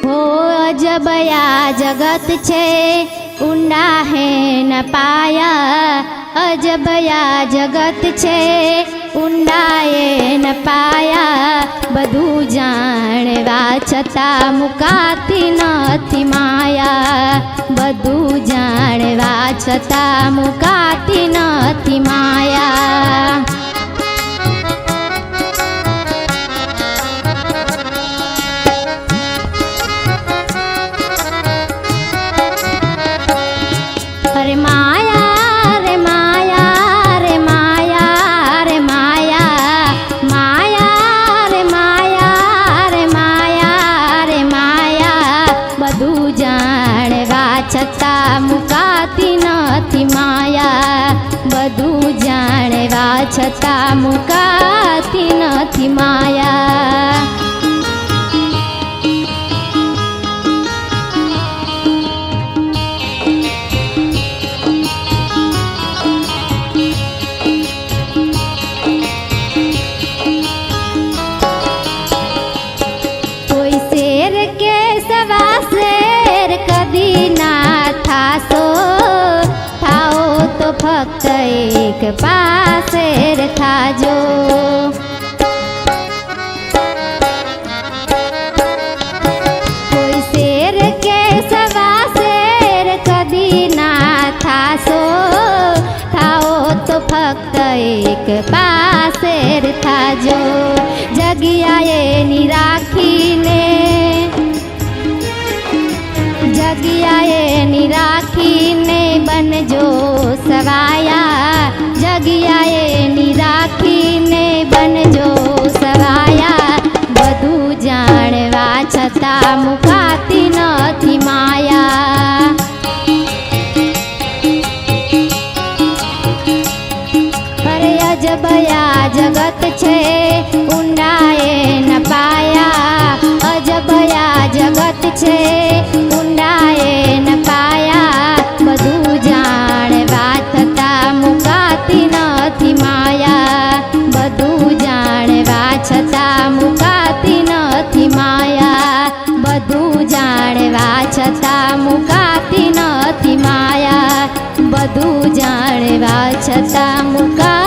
हो अजबया जगत छे ऊंडा है न पाया। अजबया जगत छे ऊंडाए न पाया। बधु जाणवा छतां मुकाती नथी माया। बधु जाणवा छतां मुकाती नथी माया। अरे माया रे माया रे माया रे माया। माया रे माया रे माया रे माया। बधु जाणवा छतां मुकाती नथी माया। बधु जाणवा छतां मुकाती नथी माया। फक्त एक पासेर थाजो। कोई शेर के सवा शेर कदी ना थासो। थाओ तो फक्त एक पासेर थाजो। जगियाए निराखीने जगियाए निराखीने बनजो सवाया। जगियाए निराखीने बनजो सवाया। बधु जाणवा छतां मुकाती नथी माया। अरे अजबया जगत छे ऊंडाए न पाया। अजबया जगत छे ऊंडाए न पाया। बधु जाणवा छतां मुकाती नथी माया। बधु जाणवा छतां मुकाती नथी माया। बधु जाणवा छतां मुकाती नथी माया। बधु जाणवा छतां मुकाती